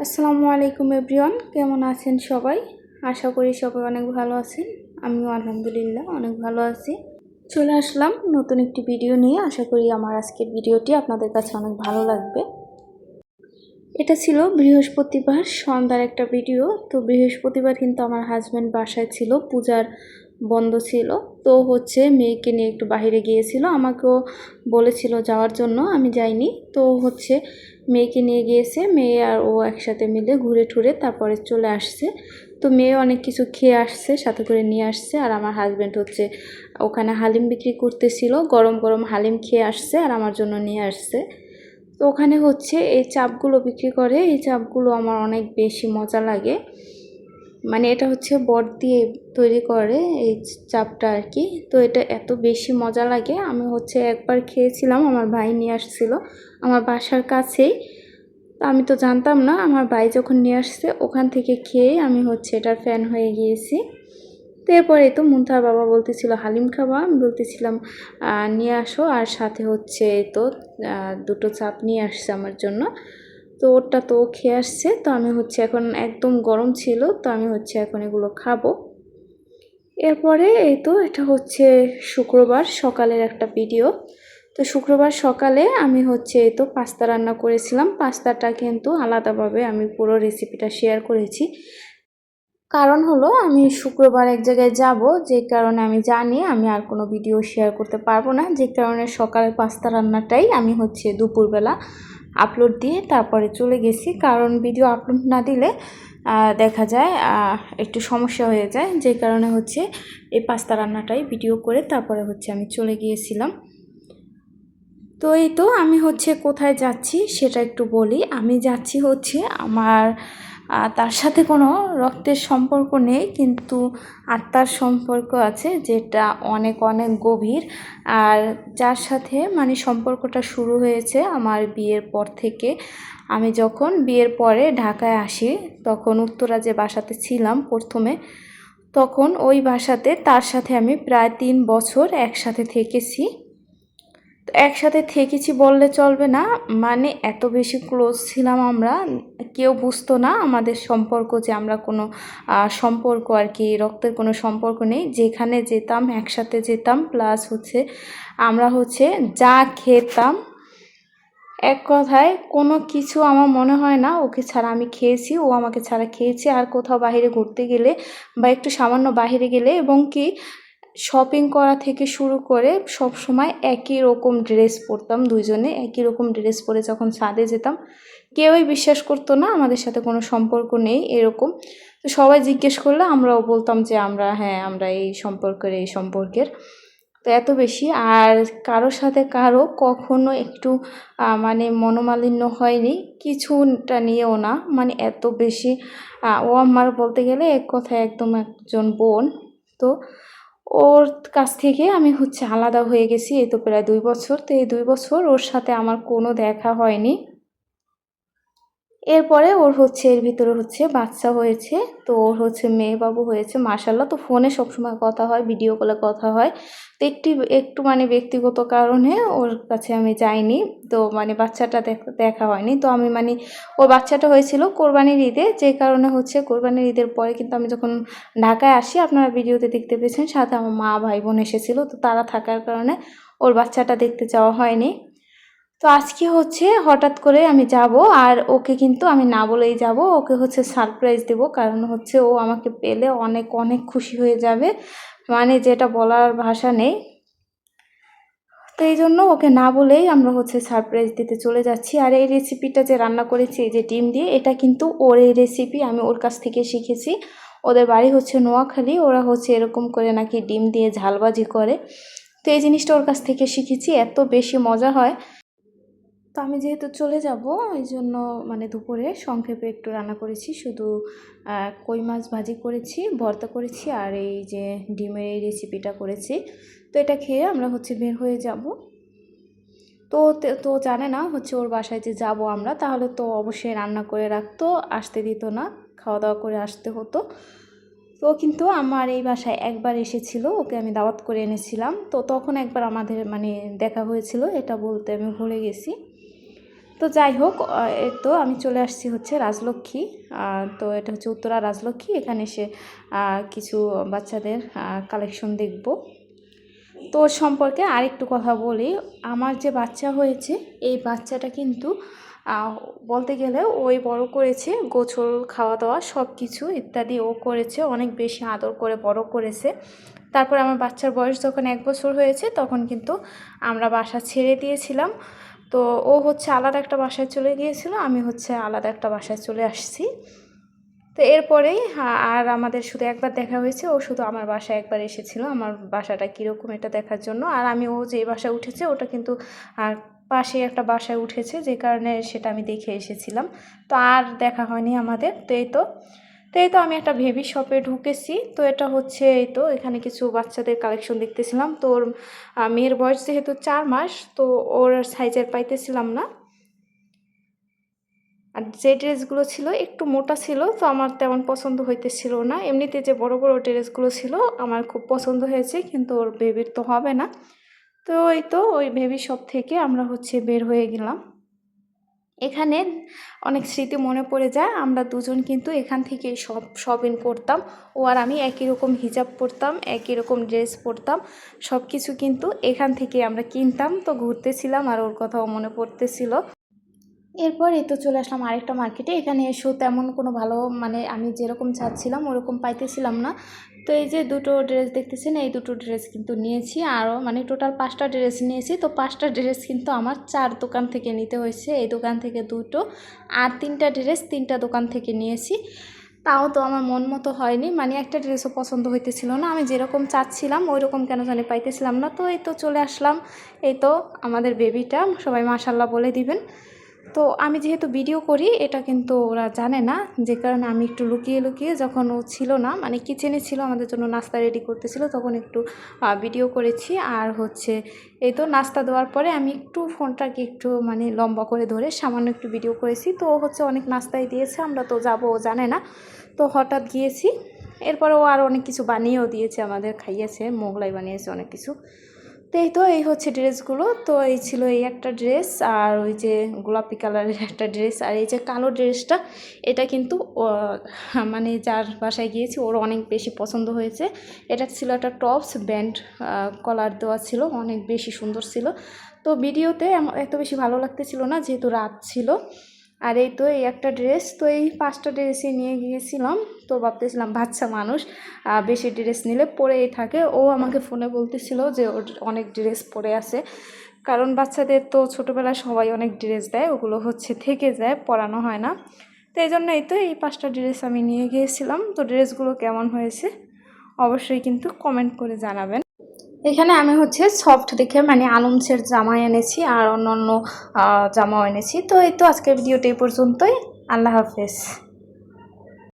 আসসালামু আলাইকুম এভরিওয়ান, কেমন আছেন সবাই? আশা করি সবাই অনেক ভালো আছেন। আমিও আলহামদুলিল্লাহ অনেক ভালো আছি। চলে আসলাম নতুন একটি ভিডিও নিয়ে। আশা করি আমার আজকের ভিডিওটি আপনাদের কাছে অনেক ভালো লাগবে। এটা ছিল বৃহস্পতিবার সন্ধ্যার একটা ভিডিও। তো বৃহস্পতিবার কিন্তু আমার হাজব্যান্ড বাসায় ছিল, পূজার বন্ধ ছিল। তো মেয়েকে নিয়ে একটু বাইরে গিয়েছিল, আমাকেও বলেছিল যাওয়ার জন্য, আমি যাইনি। তো মেয়েকে নিয়ে গিয়েছে, মেয়ে আর ও একসাথে মিলে ঘুরে ঠুরে তারপরে চলে আসছে। তো মেয়ে অনেক কিছু খেয়ে আসছে, সাথে করে নিয়ে আসছে। আর আমার হাজব্যান্ড ওখানে হালিম বিক্রি করতেছিল, গরম গরম হালিম খেয়ে আসছে আর আমার জন্য নিয়ে আসছে। তো ওখানে এই চাপগুলো বিক্রি করে। এই চাপগুলো আমার অনেক বেশি মজা লাগে। মানে এটা বট দিয়ে তৈরি করে এই চাপটা আর কি। তো এটা এত বেশি মজা লাগে। আমি একবার খেয়েছিলাম, আমার ভাই নিয়ে আসছিল আমার বাসার কাছেই। তো আমি তো জানতাম না, আমার ভাই যখন নিয়ে আসছে ওখান থেকে খেয়ে আমি এটার ফ্যান হয়ে গিয়েছি। তো এরপরে তো মুনতাহার বাবা বলতেছিল হালিম খাবা, আমি বলতেছিলাম নিয়ে আসো। আর সাথে তো দুটো চাপ নিয়ে আসছে আমার জন্য। তো ওটা তো খেয়ে আসছে। তো আমি এখন একদম গরম ছিল, তো আমি এখন এগুলো খাবো। এরপরে এটা শুক্রবার সকালের একটা ভিডিও। তো শুক্রবার সকালে আমি পাস্তা রান্না করেছিলাম। পাস্তাটা কিন্তু আলাদাভাবে আমি পুরো রেসিপিটা শেয়ার করেছি। কারণ হলো আমি শুক্রবার এক জায়গায় যাব, যে কারণে আমি জানি আমি আর কোনো ভিডিও শেয়ার করতে পারবো না। যে কারণে সকালে পাস্তা রান্নাটাই আমি দুপুরবেলা আপলোড দিয়ে তারপরে চলে গেছি। কারণ ভিডিও আপলোড না দিলে দেখা যায় একটু সমস্যা হয়ে যায়। যে কারণে এই পাস্তা রান্নাটাই ভিডিও করে তারপরে আমি চলে গিয়েছিলাম। তো আমি কোথায় যাচ্ছি সেটা একটু বলি। আমি যাচ্ছি আমার তার সাথে কোনো রক্তের সম্পর্ক নেই, কিন্তু আত্মার সম্পর্ক আছে, যেটা অনেক অনেক গভীর। আর যার সাথে সম্পর্কটা শুরু হয়েছে আমার বিয়ের পর থেকে। আমি যখন বিয়ের পরে ঢাকায় আসি, তখন উত্তরা যে বাসাতে ছিলাম প্রথমে, তখন ওই বাসাতে তার সাথে আমি প্রায় 3 বছর একসাথে থেকেছি। তো একসাথে থেকেছি বললে চলবে না, এত বেশি ক্লোজ ছিলাম আমরা, কেউ বুঝতো না আমাদের সম্পর্ক, যে আমরা কোনো সম্পর্ক আর কি রক্তের কোনো সম্পর্ক নেই। যেখানে যেতাম একসাথে যেতাম, প্লাস আমরা যা খেতাম, এক কথায় কোনো কিছু আমার মনে হয় না ওকে ছাড়া আমি খেয়েছি, ও আমাকে ছাড়া খেয়েছে। আর কোথাও বাইরে ঘুরতে গেলে বা একটু সামান্য বাইরে গেলে, এবং কি শপিং করা থেকে শুরু করে সব সময় একই রকম ড্রেস পরতাম, দুইজনে একই রকম ড্রেস পরে যখন ছাদে যেতাম, কেউই বিশ্বাস করতো না আমাদের সাথে কোনো সম্পর্ক নেই এরকম। তো সবাই জিজ্ঞেস করলে আমরাও বলতাম যে আমরা এই সম্পর্কের। তো এত বেশি আর কারোর সাথে কারো কখনো একটু মনোমালিন্য হয়নি, কিছুটা নিয়েও না। এত বেশি ও আমার বলতে গেলে এক কথায় একদম একজন বোন। তো ওর কাছ থেকে আমি আলাদা হয়ে গেছি এই তো প্রায় 2 বছর। তো এই 2 বছর ওর সাথে আমার কোনো দেখা হয়নি। এরপরে ওর এর ভিতরে বাচ্চা হয়েছে। তো ওর মেয়ে বাবু হয়েছে মাশাআল্লাহ। তো ফোনে সবসময় কথা হয়, ভিডিও কলে কথা হয়। তো একটু ব্যক্তিগত কারণে ওর কাছে আমি যাইনি। তো বাচ্চাটা দেখা হয়নি। তো আমি ওর বাচ্চাটা হয়েছিল কোরবানির ঈদে, যে কারণে কোরবানির ঈদের পরে কিন্তু আমি যখন ঢাকায় আসি, আপনারা ভিডিওতে দেখতে পেয়েছেন, সাথে আমার মা ভাই বোন এসেছিল। তো তারা থাকার কারণে ওর বাচ্চাটা দেখতে যাওয়া হয়নি। তো আজকে হঠাৎ করে আমি যাব, আর ওকে কিন্তু আমি না বলেই যাব, ওকে সারপ্রাইজ দেব। কারণ ও আমাকে পেলে অনেক অনেক খুশি হয়ে যাবে, যেটা বলার ভাষা নেই। তো এই জন্য ওকে না বলেই আমরা সারপ্রাইজ দিতে চলে যাচ্ছি। আর এই রেসিপিটা যে রান্না করেছি, এই যে ডিম দিয়ে, এটা কিন্তু ওর এই রেসিপি আমি ওর কাছ থেকে শিখেছি। ওদের বাড়ি নোয়াখালী, ওরা এরকম করে নাকি ডিম দিয়ে ঝালবাজি করে। তো এই জিনিসটা ওর কাছ থেকে শিখেছি, এত বেশি মজা হয়। তো আমি যেহেতু চলে যাব, এই জন্য দুপুরে সংক্ষেপে একটু রান্না করেছি, শুধু কই মাছ ভাজি করেছি, ভর্তা করেছি, আর এই যে ডিমের এই রেসিপিটা করেছি। তো এটা খেয়ে আমরা বের হয়ে যাব। তো তো জানে না ওর বাসায় যে যাব আমরা, তাহলে তো অবশ্যই রান্না করে রাখতো, আসতে দিত না, খাওয়া দাওয়া করে আসতে হতো। তো কিন্তু আমার এই বাসায় একবার এসেছিল, ওকে আমি দাওয়াত করে এনেছিলাম। তো তখন একবার আমাদের দেখা হয়েছিল, এটা বলতে আমি ভুলে গেছি। তো যাই হোক, এই তো আমি চলে আসছি হচ্ছে রাজলক্ষ্মী। তো এটা হচ্ছে উত্তরা রাজলক্ষ্মী। এখানে এসে কিছু বাচ্চাদের কালেকশন দেখব। তো ওর সম্পর্কে আরেকটু কথা বলি। আমার যে বাচ্চা হয়েছে এই বাচ্চাটা কিন্তু বলতে গেলে ওই বড় করেছে, গোছল খাওয়া দাওয়া সব কিছু ইত্যাদি ও করেছে, অনেক বেশি আদর করে বড় করেছে। তারপর আমার বাচ্চার বয়স যখন 1 বছর হয়েছে তখন কিন্তু আমরা বাসা ছেড়ে দিয়েছিলাম। তো ও হচ্ছে আলাদা একটা বাসায় চলে গিয়েছিল, আমি হচ্ছে আলাদা একটা বাসায় চলে আসছি। তো এরপরেই আর আমাদের শুধু একবার দেখা হয়েছে। ও শুধু আমার বাসায় একবার এসেছিল আমার বাসাটা কীরকম এটা দেখার জন্য। আর আমি ও যে বাসায় উঠেছে ওটা কিন্তু পাশে একটা বাসায় উঠেছে, যে কারণে সেটা আমি দেখে এসেছিলাম। তো আর দেখা হয়নি আমাদের। তো এই তো আমি একটা বেবি শপে ঢুকেছি। তো এটা হচ্ছে এই তো এখানে কিছু বাচ্চাদের কালেকশন দেখতেছিলাম। তো ওর মেয়ের বয়স যেহেতু 4 মাস, তো ওর সাইজের পাইতেছিলাম না। আর যে ড্রেসগুলো ছিল একটু মোটা ছিল, তো আমার তেমন পছন্দ হইতেছিল না। এমনিতে যে বড় বড় ড্রেসগুলো ছিল আমার খুব পছন্দ হয়েছে, কিন্তু ওর বেবির তো হবে না। তো এই তো ওই বেবি শপ থেকে আমরা হচ্ছে বের হয়ে গেলাম। এখানে অনেক স্মৃতি মনে পড়ে যায়। আমরা দুজন কিন্তু এখান থেকে শপিং করতাম। ও আর আমি একই রকম হিজাব পরতাম, একই রকম ড্রেস পরতাম, সব কিছু কিন্তু এখান থেকে আমরা কিনতাম। তো ঘুরতেছিলাম আর ওর কথাও মনে পড়তেছিল। এরপর এই তো চলে আসলাম আরেকটা মার্কেটে। এখানে এসেও তেমন কোনো ভালো মানে আমি যেরকম চাচ্ছিলাম ওরকম পাইতেছিলাম না। তো এই যে দুটো ড্রেস দেখতেছেন, এই দুটো ড্রেস কিন্তু নিয়েছি। আরও মানে টোটাল 5টা ড্রেস নিয়েছি। তো 5টা ড্রেস কিন্তু আমার 4 দোকান থেকে নিতে হয়েছে। এই দোকান থেকে 2টো, আর 3টা ড্রেস 3টা দোকান থেকে নিয়েছি। তাও তো আমার মন মতো হয়নি, মানে একটা ড্রেসও পছন্দ হইতেছিল না। আমি যেরকম চাচ্ছিলাম ওই রকম কেন জানি পাইতেছিলাম না। তো এই তো চলে আসলাম। এই তো আমাদের বেবিটা, সবাই মাশাল্লাহ বলে দিবেন। তো আমি যেহেতু ভিডিও করি এটা কিন্তু ওরা জানে না, যে কারণে আমি একটু লুকিয়ে লুকিয়ে, যখন ও ছিল না মানে কিচেনে ছিল আমাদের জন্য নাস্তা রেডি করতেছিল, তখন একটু ভিডিও করেছি। আর হচ্ছে এই তো নাস্তা দেওয়ার পরে আমি একটু ফোনটাকে একটু মানে লম্বা করে ধরে সামান্য একটু ভিডিও করেছি। তো ও হচ্ছে অনেক নাস্তাই দিয়েছে, আমরা তো যাবো ও জানে না। তো হঠাৎ গিয়েছি। এরপরে ও আর অনেক কিছু বানিয়েও দিয়েছে, আমাদের খাইয়েছে, মোগলাই বানিয়েছে অনেক কিছু। তো এই হচ্ছে ড্রেসগুলো। তো এই ছিল এই একটা ড্রেস, আর ওই যে গোলাপি কালারের একটা ড্রেস, আর এই যে কালো ড্রেসটা, এটা কিন্তু মানে যার বাসায় গিয়েছি ওর অনেক বেশি পছন্দ হয়েছে। এটা ছিল একটা টপস, ব্যান্ড কলার দেওয়া ছিল, অনেক বেশি সুন্দর ছিল। তো ভিডিওতে এত বেশি ভালো লাগতেছিল না যেহেতু রাত ছিল। আর এই তো এই একটা ড্রেস। তো এই 5টা ড্রেসই নিয়ে গিয়েছিলাম। তো ভাবতেছিলাম বাচ্চা মানুষ বেশি ড্রেস নিলে পরেই থাকে। ও আমাকে ফোনে বলতেছিল যে ওর অনেক ড্রেস পরে আছে, কারণ বাচ্চাদের তো ছোটোবেলায় সবাই অনেক ড্রেস দেয়, ওগুলো হচ্ছে থেকে যায়, পরানো হয় না। তো এই জন্য এই তো এই 5টা ড্রেস আমি নিয়ে গিয়েছিলাম। তো ড্রেসগুলো কেমন হয়েছে অবশ্যই কিন্তু কমেন্ট করে জানাবেন। এখানে আমি হচ্ছে সফট দেখে মানে আলমসের জামা এনেছি, আর অন্য অন্য জামাও এনেছি। তো এই তো আজকের ভিডিওটা এই পর্যন্তই। আল্লাহ হাফেজ।